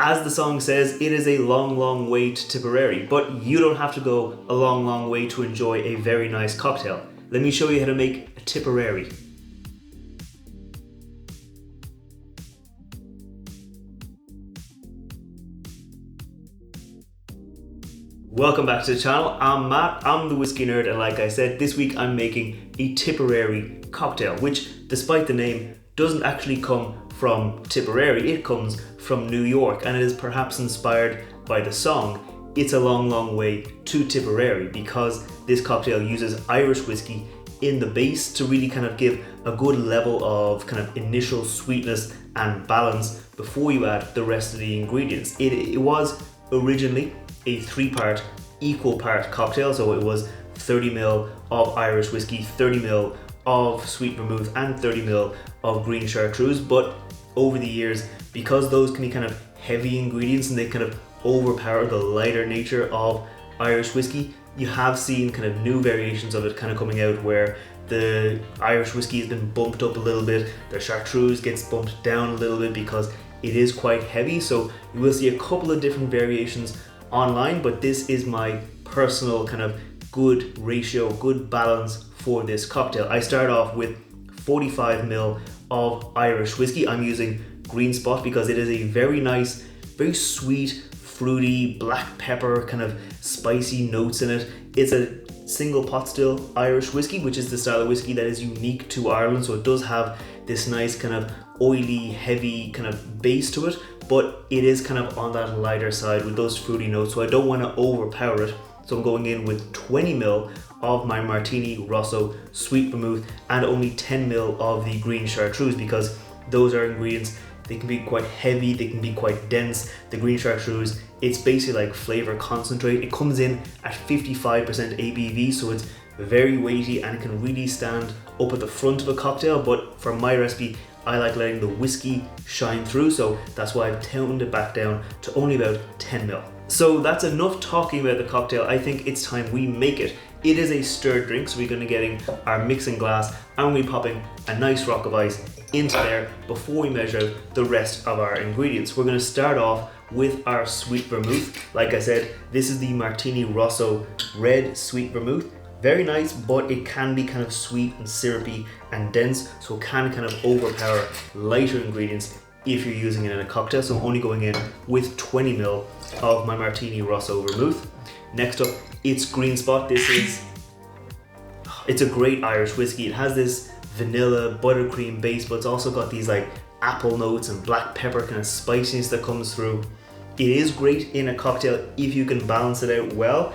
as the song says, it is a long, long way to Tipperary, but you don't have to go a long, long way to enjoy a very nice cocktail. Let me show you how to make a Tipperary. Welcome back to the channel. I'm Matt, I'm the whiskey nerd, and like I said, this week I'm making a Tipperary cocktail, which despite the name doesn't actually come from Tipperary, it comes from New York, and it is perhaps inspired by the song It's a Long, Long Way to Tipperary, because this cocktail uses Irish whiskey in the base to really kind of give a good level of kind of initial sweetness and balance before you add the rest of the ingredients. It was originally a 3-part equal part cocktail, so it was 30ml of Irish whiskey, 30ml of Sweet Vermouth, and 30ml of Green Chartreuse. But over the years, because those can be kind of heavy ingredients and they kind of overpower the lighter nature of Irish whiskey, you have seen kind of new variations of it kind of coming out where the Irish whiskey has been bumped up a little bit, the Chartreuse gets bumped down a little bit because it is quite heavy. So you will see a couple of different variations online, but this is my personal kind of good ratio, good balance for this cocktail. I start off with 45ml of Irish whiskey. I'm using Green Spot because it is a very nice, very sweet, fruity, black pepper, kind of spicy notes in it. It's a single pot still Irish whiskey, which is the style of whiskey that is unique to Ireland, so it does have this nice kind of oily, heavy kind of base to it, but it is kind of on that lighter side with those fruity notes, so I don't want to overpower it. So I'm going in with 20ml of my Martini Rosso Sweet Vermouth and only 10ml of the Green Chartreuse, because those are ingredients, they can be quite heavy, they can be quite dense. The Green Chartreuse, it's basically like flavor concentrate. It comes in at 55% ABV, so it's very weighty and it can really stand up at the front of a cocktail, but for my recipe, I like letting the whiskey shine through, so that's why I've toned it back down to only about 10ml. So that's enough talking about the cocktail. I think it's time we make it. It is a stirred drink, so we're going to get in our mixing glass and we'll be popping a nice rock of ice into there before we measure out the rest of our ingredients. We're going to start off with our Sweet Vermouth. Like I said, this is the Martini Rosso Red Sweet Vermouth. Very nice, but it can be kind of sweet and syrupy and dense, so it can kind of overpower lighter ingredients if you're using it in a cocktail. So I'm only going in with 20ml of my Martini Rosso Vermouth. Next up, it's Green Spot. It's a great Irish whiskey. It has this vanilla buttercream base, but it's also got these like apple notes and black pepper kind of spiciness that comes through. It is great in a cocktail if you can balance it out well,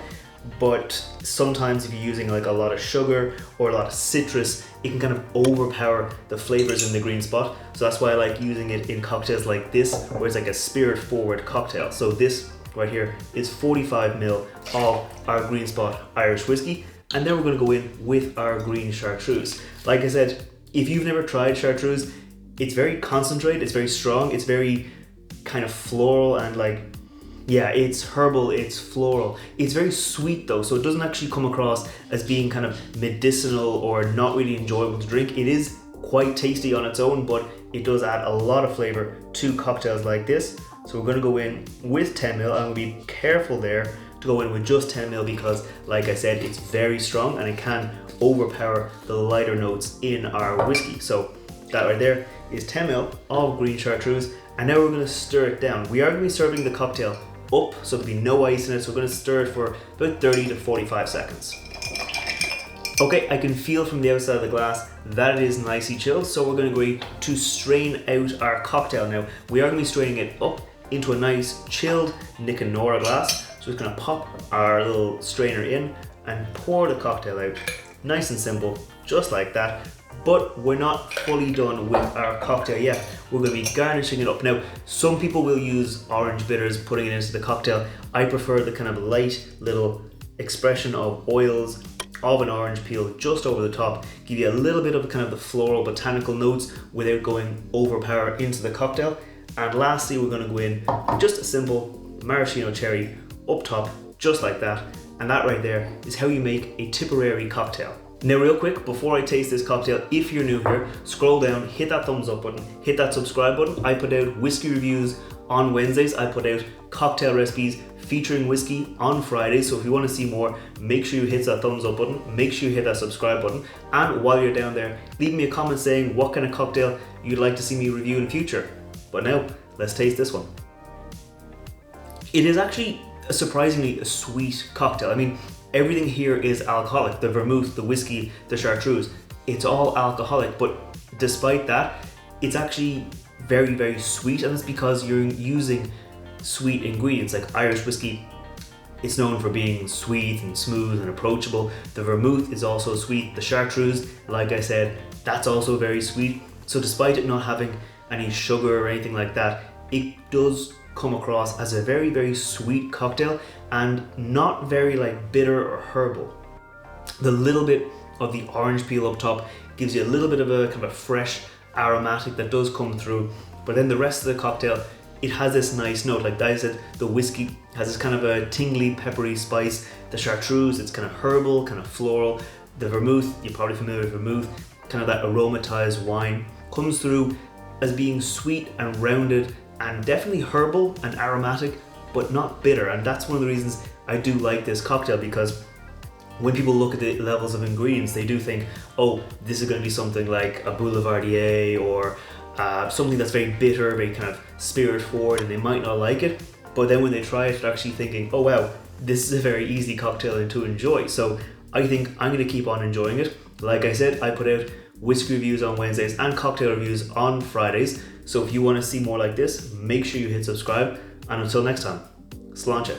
but sometimes if you're using like a lot of sugar or a lot of citrus, it can kind of overpower the flavors in the Green Spot. So that's why I like using it in cocktails like this, where it's like a spirit forward cocktail. So this right here is 45ml of our Green Spot Irish whiskey, and then we're going to go in with our Green Chartreuse. Like I said, if you've never tried Chartreuse, it's very concentrated, it's very strong, it's very kind of floral and like, yeah, it's herbal, it's floral. It's very sweet though, so it doesn't actually come across as being kind of medicinal or not really enjoyable to drink. It is quite tasty on its own, but it does add a lot of flavor to cocktails like this. So we're going to go in with 10ml. I'm going to be careful there to go in with just 10ml because, like I said, it's very strong and it can overpower the lighter notes in our whiskey. So that right there is 10ml of Green Chartreuse, and now we're going to stir it down. We are going to be serving the cocktail up, so there'll be no ice in it, so we're going to stir it for about 30 to 45 seconds. Okay, I can feel from the outside of the glass that it is nicely chilled, so we're going to go to strain out our cocktail now. We are going to be straining it up into a nice chilled Nick and Nora glass. So we're just going to pop our little strainer in and pour the cocktail out. Nice and simple, just like that. But we're not fully done with our cocktail yet. We're going to be garnishing it up. Now, some people will use orange bitters, putting it into the cocktail. I prefer the kind of light little expression of oils of an orange peel just over the top, give you a little bit of kind of the floral botanical notes without going overpower into the cocktail. And lastly, we're going to go in with just a simple maraschino cherry up top, just like that. And that right there is how you make a Tipperary cocktail. Now real quick, before I taste this cocktail, if you're new here, scroll down, hit that thumbs up button, hit that subscribe button. I put out whiskey reviews On Wednesdays, I put out cocktail recipes featuring whiskey on Fridays. So if you want to see more, make sure you hit that thumbs up button, make sure you hit that subscribe button, and while you're down there, leave me a comment saying what kind of cocktail you'd like to see me review in future. But now, let's taste this one. It is actually a surprisingly sweet cocktail. I mean, everything here is alcoholic. The vermouth, the whiskey, the chartreuse, it's all alcoholic, but despite that, it's actually very, very sweet, and it's because you're using sweet ingredients. Like Irish whiskey, it's known for being sweet and smooth and approachable. The vermouth is also sweet. The chartreuse, like I said, that's also very sweet. So despite it not having any sugar or anything like that, it does come across as a very, very sweet cocktail and not very like bitter or herbal. The little bit of the orange peel up top gives you a little bit of a kind of a fresh aromatic that does come through, but then the rest of the cocktail, it has this nice note. Like I said, the whiskey has this kind of a tingly, peppery spice. The chartreuse, it's kind of herbal, kind of floral. The vermouth, you're probably familiar with vermouth, kind of that aromatized wine, comes through as being sweet and rounded and definitely herbal and aromatic, but not bitter. And that's one of the reasons I do like this cocktail, because when people look at the levels of ingredients, they do think, oh, this is going to be something like a boulevardier or something that's very bitter, very kind of spirit forward, and they might not like it. But then when they try it, they're actually thinking, oh wow, this is a very easy cocktail to enjoy. So I think I'm going to keep on enjoying it. Like I said, I put out whiskey reviews on Wednesdays and cocktail reviews on Fridays. So if you want to see more like this, make sure you hit subscribe. And until next time, sláinte.